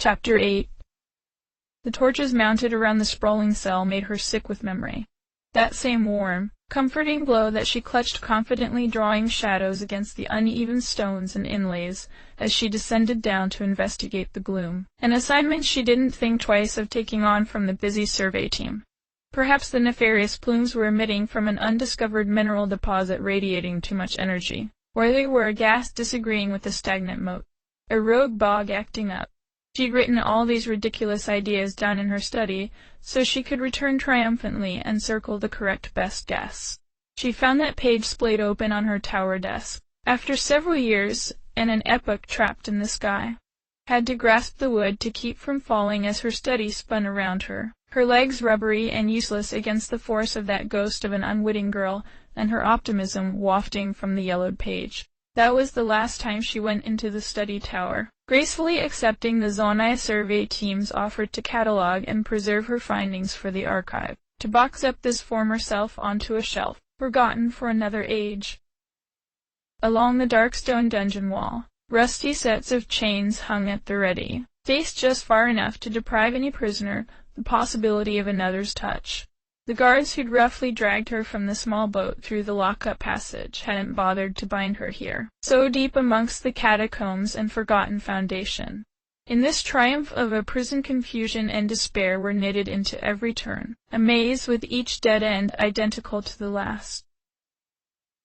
Chapter 8. The torches mounted around the sprawling cell made her sick with memory. That same warm, comforting glow that she clutched confidently, drawing shadows against the uneven stones and inlays as she descended down to investigate the gloom. An assignment she didn't think twice of taking on from the busy survey team. Perhaps the nefarious plumes were emitting from an undiscovered mineral deposit radiating too much energy, or they were a gas disagreeing with the stagnant moat. A rogue bog acting up. She'd written all these ridiculous ideas down in her study, so she could return triumphantly and circle the correct best guess. She found that page splayed open on her tower desk. After several years, and an epoch trapped in the sky, had to grasp the wood to keep from falling as her study spun around her, her legs rubbery and useless against the force of that ghost of an unwitting girl, and her optimism wafting from the yellowed page. That was the last time she went into the study tower, gracefully accepting the Zonai survey team's offer to catalog and preserve her findings for the archive, to box up this former self onto a shelf, forgotten for another age. Along the dark stone dungeon wall, rusty sets of chains hung at the ready, faced just far enough to deprive any prisoner the possibility of another's touch. The guards who'd roughly dragged her from the small boat through the lock-up passage hadn't bothered to bind her here, so deep amongst the catacombs and forgotten foundation. In this triumph of a prison, confusion and despair were knitted into every turn, a maze with each dead end identical to the last.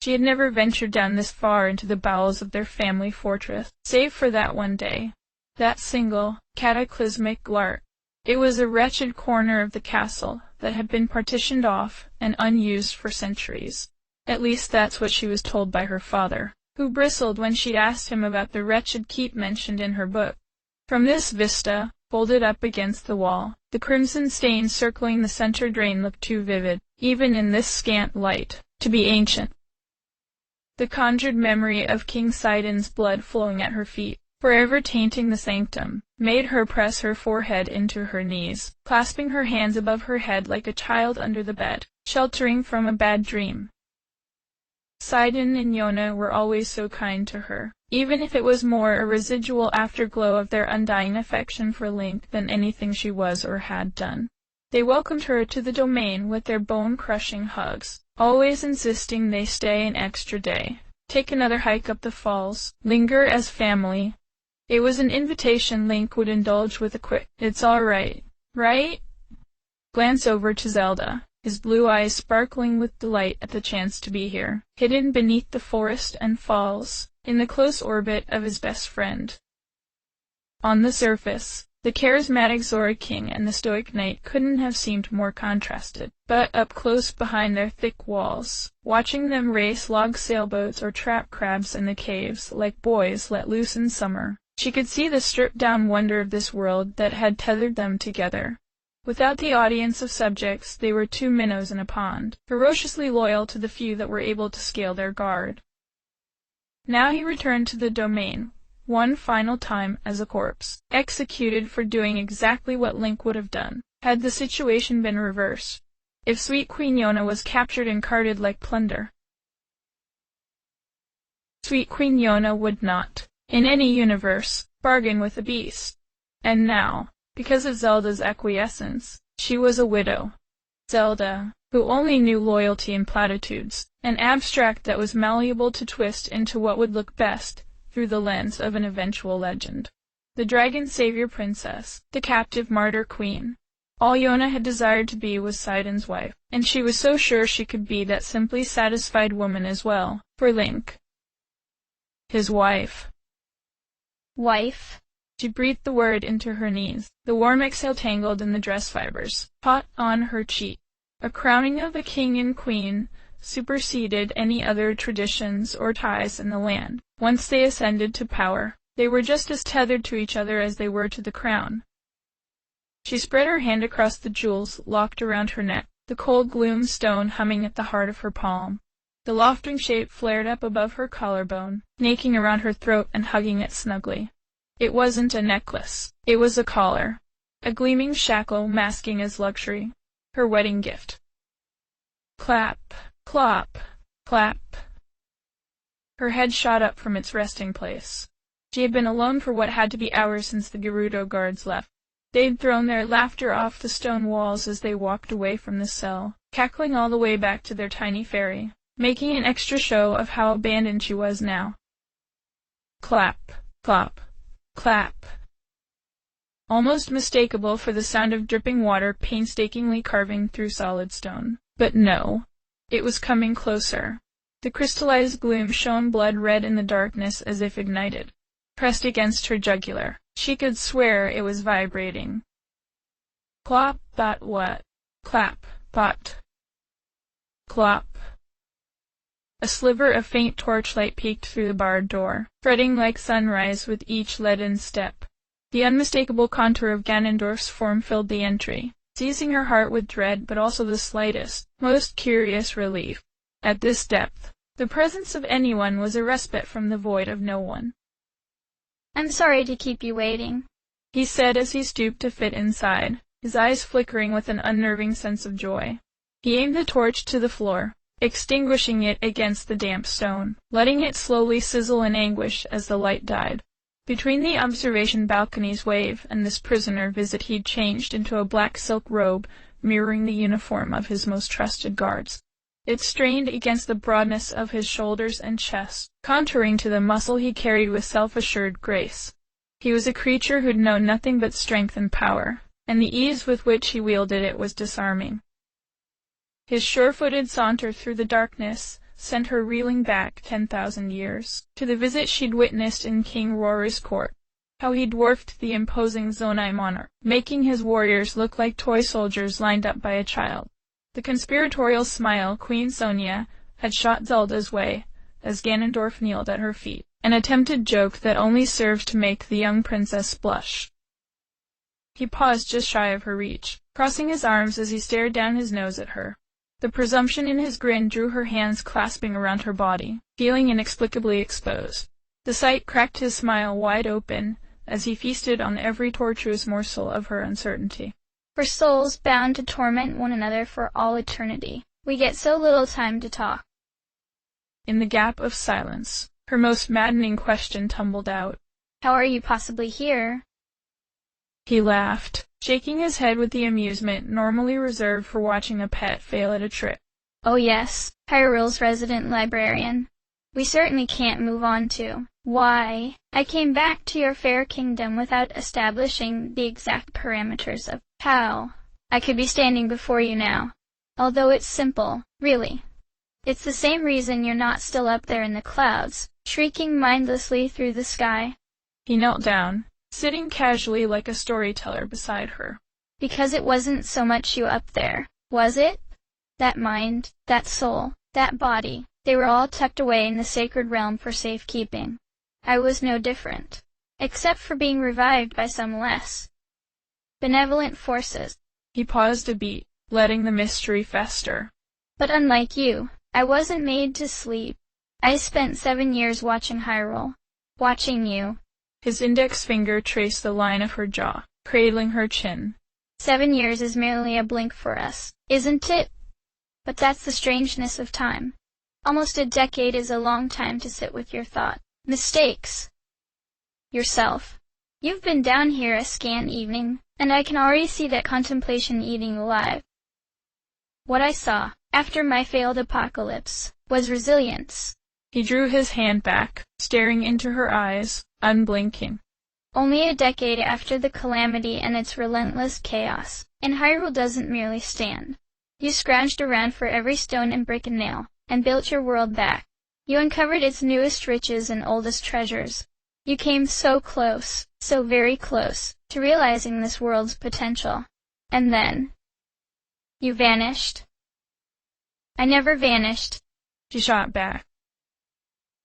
She had never ventured down this far into the bowels of their family fortress, save for that one day, that single, cataclysmic lark. It was a wretched corner of the castle that had been partitioned off and unused for centuries. At least that's what she was told by her father, who bristled when she'd asked him about the wretched keep mentioned in her book. From this vista, folded up against the wall, the crimson stains circling the center drain looked too vivid, even in this scant light, to be ancient. The conjured memory of King Sidon's blood flowing at her feet, forever tainting the sanctum, made her press her forehead into her knees, clasping her hands above her head like a child under the bed, sheltering from a bad dream. Sidon and Yona were always so kind to her, even if it was more a residual afterglow of their undying affection for Link than anything she was or had done. They welcomed her to the domain with their bone-crushing hugs, always insisting they stay an extra day, take another hike up the falls, linger as family. It was an invitation Link would indulge with a quick, "It's all right, right?" glance over to Zelda, his blue eyes sparkling with delight at the chance to be here, hidden beneath the forest and falls, in the close orbit of his best friend. On the surface, the charismatic Zora King and the stoic knight couldn't have seemed more contrasted, but up close behind their thick walls, watching them race log sailboats or trap crabs in the caves like boys let loose in summer, she could see the stripped-down wonder of this world that had tethered them together. Without the audience of subjects, they were two minnows in a pond, ferociously loyal to the few that were able to scale their guard. Now he returned to the domain, one final time as a corpse, executed for doing exactly what Link would have done, had the situation been reversed. If sweet Queen Yona was captured and carted like plunder. Sweet Queen Yona would not, in any universe, bargain with a beast. And now, because of Zelda's acquiescence, she was a widow. Zelda, who only knew loyalty and platitudes, an abstract that was malleable to twist into what would look best through the lens of an eventual legend. The dragon savior princess, the captive martyr queen. All Yona had desired to be was Sidon's wife, and she was so sure she could be that simply satisfied woman as well, for Link. His wife. Wife. She breathed the word into her knees, the warm exhale tangled in the dress fibers, hot on her cheek. A crowning of a king and queen superseded any other traditions or ties in the land. Once they ascended to power, they were just as tethered to each other as they were to the crown. She spread her hand across the jewels locked around her neck, the cold gloom stone humming at the heart of her palm. The lofting shape flared up above her collarbone, snaking around her throat and hugging it snugly. It wasn't a necklace. It was a collar, a gleaming shackle masking as luxury, her wedding gift. Clap, clop, clap. Her head shot up from its resting place. She had been alone for what had to be hours since the Gerudo guards left. They'd thrown their laughter off the stone walls as they walked away from the cell, cackling all the way back to their tiny ferry, making an extra show of how abandoned she was now. Clap, clop, clap. Almost mistakable for the sound of dripping water painstakingly carving through solid stone. But no, it was coming closer. The crystallized gloom shone blood-red in the darkness as if ignited, pressed against her jugular. She could swear it was vibrating. Clop, bot, what? Clap, bot. Clop. A sliver of faint torchlight peeked through the barred door, fretting like sunrise with each leaden step. The unmistakable contour of Ganondorf's form filled the entry, seizing her heart with dread but also the slightest, most curious relief. At this depth, the presence of anyone was a respite from the void of no one. "I'm sorry to keep you waiting," he said as he stooped to fit inside, his eyes flickering with an unnerving sense of joy. He aimed the torch to the floor, extinguishing it against the damp stone, letting it slowly sizzle in anguish as the light died. Between the observation balcony's wave and this prisoner visit he'd changed into a black silk robe mirroring the uniform of his most trusted guards. It strained against the broadness of his shoulders and chest, contouring to the muscle he carried with self-assured grace. He was a creature who'd known nothing but strength and power, and the ease with which he wielded it was disarming. His sure-footed saunter through the darkness sent her reeling back 10,000 years, to the visit she'd witnessed in King Rora's court, how he dwarfed the imposing Zonai monarch, making his warriors look like toy soldiers lined up by a child. The conspiratorial smile Queen Sonia had shot Zelda's way as Ganondorf kneeled at her feet, an attempted joke that only served to make the young princess blush. He paused just shy of her reach, crossing his arms as he stared down his nose at her. The presumption in his grin drew her hands clasping around her body, feeling inexplicably exposed. The sight cracked his smile wide open as he feasted on every tortuous morsel of her uncertainty. "For souls bound to torment one another for all eternity, we get so little time to talk." In the gap of silence, her most maddening question tumbled out. "How are you possibly here?" He laughed, shaking his head with the amusement normally reserved for watching a pet fail at a trick. "Oh yes, Hyrule's resident librarian. We certainly can't move on to why I came back to your fair kingdom without establishing the exact parameters of how I could be standing before you now. Although it's simple, really. It's the same reason you're not still up there in the clouds, shrieking mindlessly through the sky." He knelt down, sitting casually like a storyteller beside her. "Because it wasn't so much you up there, was it? That mind, that soul, that body, they were all tucked away in the sacred realm for safekeeping. I was no different, except for being revived by some less benevolent forces." He paused a beat, letting the mystery fester. "But unlike you, I wasn't made to sleep. I spent 7 years watching Hyrule, watching you." His index finger traced the line of her jaw, cradling her chin. 7 years is merely a blink for us, isn't it? But that's the strangeness of time. Almost a decade is a long time to sit with your thought, mistakes, yourself. You've been down here a scant evening, and I can already see that contemplation eating alive. What I saw, after my failed apocalypse, was resilience." He drew his hand back, staring into her eyes, unblinking. "Only a decade after the calamity and its relentless chaos, and Hyrule doesn't merely stand. You scrounged around for every stone and brick and nail, and built your world back. You uncovered its newest riches and oldest treasures. You came so close, so very close, to realizing this world's potential. And then you vanished." "I never vanished," she shot back.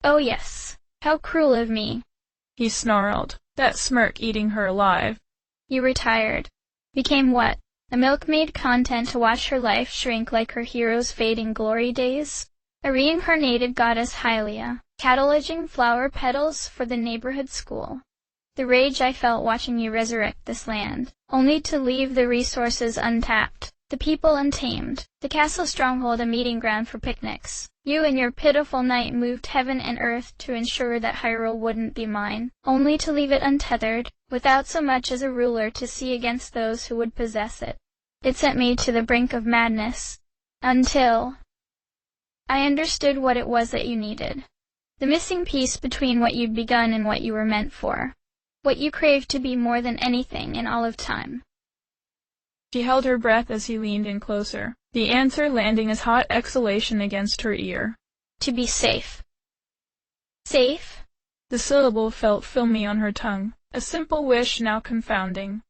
"Oh yes, how cruel of me," he snarled, that smirk eating her alive. "You retired. Became what? A milkmaid content to watch her life shrink like her hero's fading glory days? A reincarnated goddess Hylia, cataloging flower petals for the neighborhood school. The rage I felt watching you resurrect this land, only to leave the resources untapped, the people untamed, the castle stronghold a meeting ground for picnics. You and your pitiful knight moved heaven and earth to ensure that Hyrule wouldn't be mine, only to leave it untethered, without so much as a ruler to see against those who would possess it. It sent me to the brink of madness, until I understood what it was that you needed. The missing piece between what you'd begun and what you were meant for. What you craved to be more than anything in all of time. She held her breath as he leaned in closer, the answer landing as hot exhalation against her ear. To be safe. Safe? The syllable felt filmy on her tongue, a simple wish now confounding.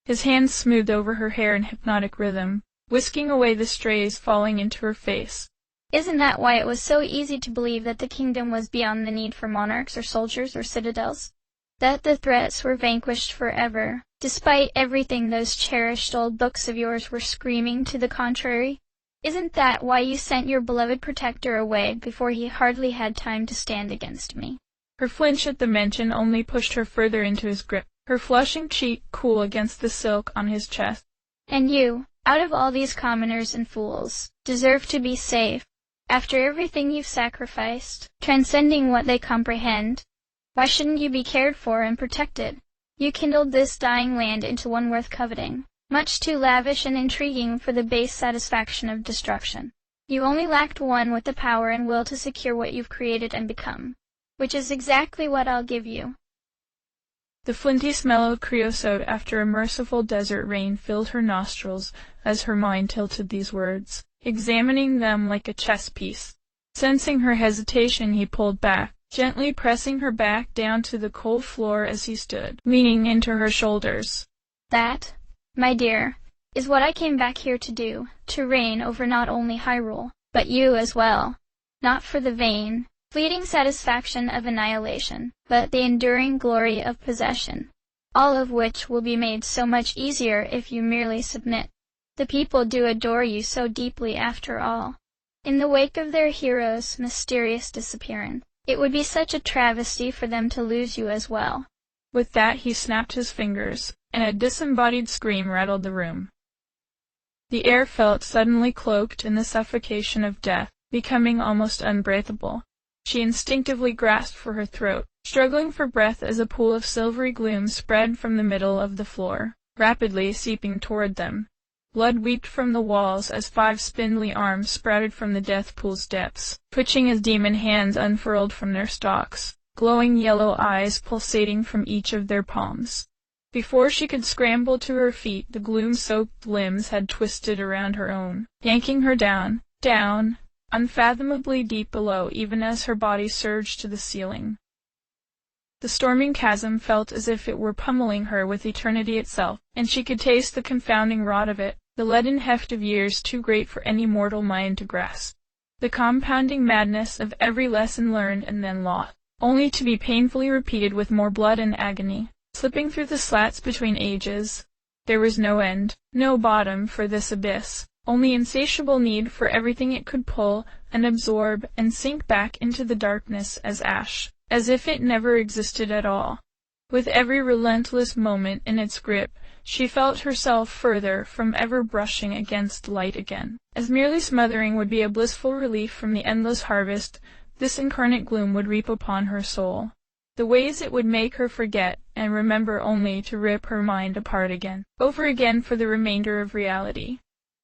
His hands smoothed over her hair in hypnotic rhythm, whisking away the strays falling into her face. Isn't that why it was so easy to believe that the kingdom was beyond the need for monarchs or soldiers or citadels? That the threats were vanquished forever, despite everything those cherished old books of yours were screaming to the contrary? Isn't that why you sent your beloved protector away before he hardly had time to stand against me? Her flinch at the mention only pushed her further into his grip, her flushing cheek cool against the silk on his chest. And you, out of all these commoners and fools, deserve to be safe. After everything you've sacrificed, transcending what they comprehend, why shouldn't you be cared for and protected? You kindled this dying land into one worth coveting, much too lavish and intriguing for the base satisfaction of destruction. You only lacked one with the power and will to secure what you've created and become, which is exactly what I'll give you. The flinty smell of creosote after a merciful desert rain filled her nostrils as her mind tilted these words, examining them like a chess piece. Sensing her hesitation, he pulled back, gently pressing her back down to the cold floor as he stood, leaning into her shoulders. That, my dear, is what I came back here to do, to reign over not only Hyrule, but you as well. Not for the vain, fleeting satisfaction of annihilation, but the enduring glory of possession, all of which will be made so much easier if you merely submit. The people do adore you so deeply after all. In the wake of their hero's mysterious disappearance, it would be such a travesty for them to lose you as well. With that he snapped his fingers, and a disembodied scream rattled the room. The air felt suddenly cloaked in the suffocation of death, becoming almost unbreathable. She instinctively grasped for her throat, struggling for breath as a pool of silvery gloom spread from the middle of the floor, rapidly seeping toward them. Blood weeped from the walls as 5 spindly arms sprouted from the death pool's depths, twitching as demon hands unfurled from their stalks, glowing yellow eyes pulsating from each of their palms. Before she could scramble to her feet, the gloom-soaked limbs had twisted around her own, yanking her down, unfathomably deep below even as her body surged to the ceiling. The storming chasm felt as if it were pummeling her with eternity itself, and she could taste the confounding rot of it, the leaden heft of years too great for any mortal mind to grasp. The compounding madness of every lesson learned and then lost, only to be painfully repeated with more blood and agony, slipping through the slats between ages. There was no end, no bottom for this abyss, only insatiable need for everything it could pull and absorb and sink back into the darkness as ash, as if it never existed at all. With every relentless moment in its grip, she felt herself further from ever brushing against light again. As merely smothering would be a blissful relief from the endless harvest, this incarnate gloom would reap upon her soul. The ways it would make her forget and remember only to rip her mind apart again, over again for the remainder of reality.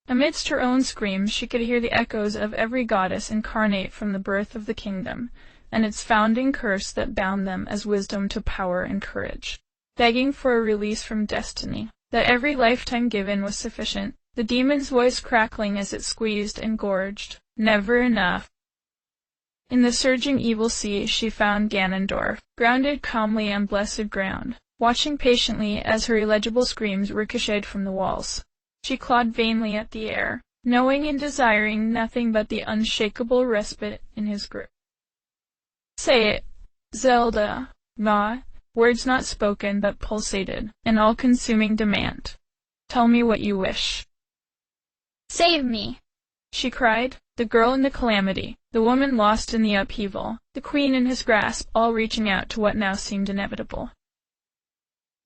Amidst her own screams she could hear the echoes of every goddess incarnate from the birth of the kingdom, and its founding curse that bound them as wisdom to power and courage, begging for a release from destiny, that every lifetime given was sufficient, the demon's voice crackling as it squeezed and gorged. Never enough. In the surging evil sea she found Ganondorf, grounded calmly on blessed ground, watching patiently as her illegible screams ricocheted from the walls. She clawed vainly at the air, knowing and desiring nothing but the unshakable respite in his grip. Say it, Zelda, Ma, words not spoken but pulsated, an all-consuming demand. Tell me what you wish. Save me, she cried, the girl in the calamity, the woman lost in the upheaval, the queen in his grasp, all reaching out to what now seemed inevitable.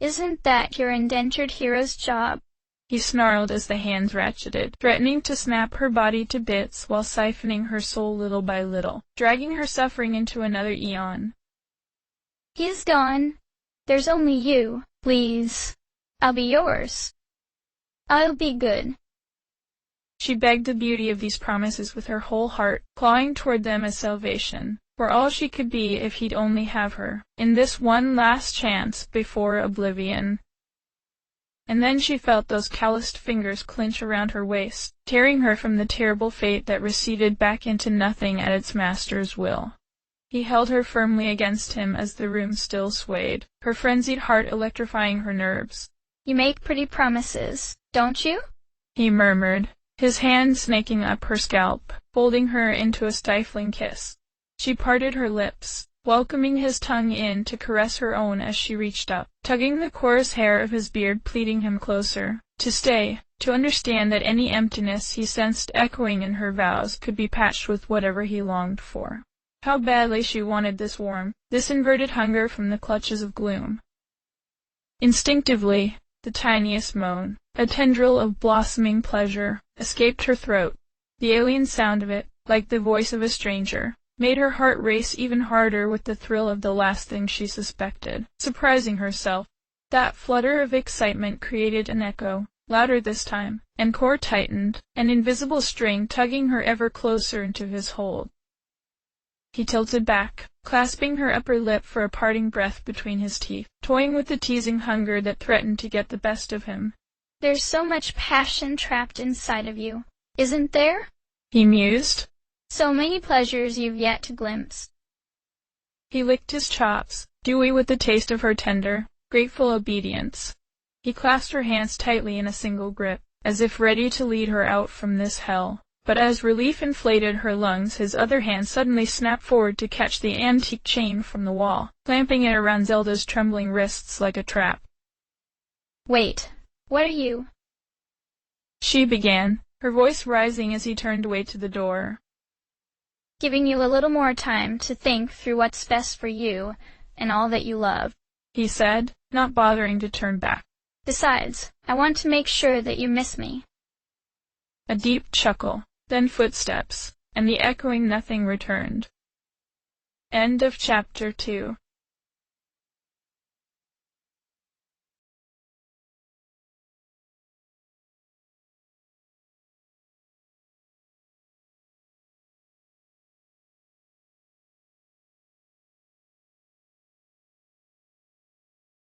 Isn't that your indentured hero's job? he snarled as the hands ratcheted, threatening to snap her body to bits while siphoning her soul little by little, dragging her suffering into another eon. He's gone. There's only you. Please. I'll be yours. I'll be good. She begged the beauty of these promises with her whole heart, clawing toward them as salvation, for all she could be if he'd only have her, in this one last chance before oblivion. And then she felt those calloused fingers clench around her waist, tearing her from the terrible fate that receded back into nothing at its master's will. He held her firmly against him as the room still swayed, her frenzied heart electrifying her nerves. You make pretty promises, don't you? He murmured, his hand snaking up her scalp, folding her into a stifling kiss. She parted her lips, welcoming his tongue in to caress her own as she reached up, tugging the coarse hair of his beard, pleading him closer, to stay, to understand that any emptiness he sensed echoing in her vows could be patched with whatever he longed for. How badly she wanted this warmth, this inverted hunger from the clutches of gloom. Instinctively, the tiniest moan, a tendril of blossoming pleasure, escaped her throat. The alien sound of it, like the voice of a stranger, made her heart race even harder with the thrill of the last thing she suspected. Surprising herself, that flutter of excitement created an echo, louder this time, and core tightened, an invisible string tugging her ever closer into his hold. He tilted back, clasping her upper lip for a parting breath between his teeth, toying with the teasing hunger that threatened to get the best of him. There's so much passion trapped inside of you, isn't there? He mused. So many pleasures you've yet to glimpse. He licked his chops, dewy with the taste of her tender, grateful obedience. He clasped her hands tightly in a single grip, as if ready to lead her out from this hell. But as relief inflated her lungs, his other hand suddenly snapped forward to catch the antique chain from the wall, clamping it around Zelda's trembling wrists like a trap. Wait, what are you? She began, her voice rising as he turned away to the door. Giving you a little more time to think through what's best for you and all that you love, he said, not bothering to turn back. Besides, I want to make sure that you miss me. A deep chuckle, then footsteps, and the echoing nothing returned. End of chapter 2.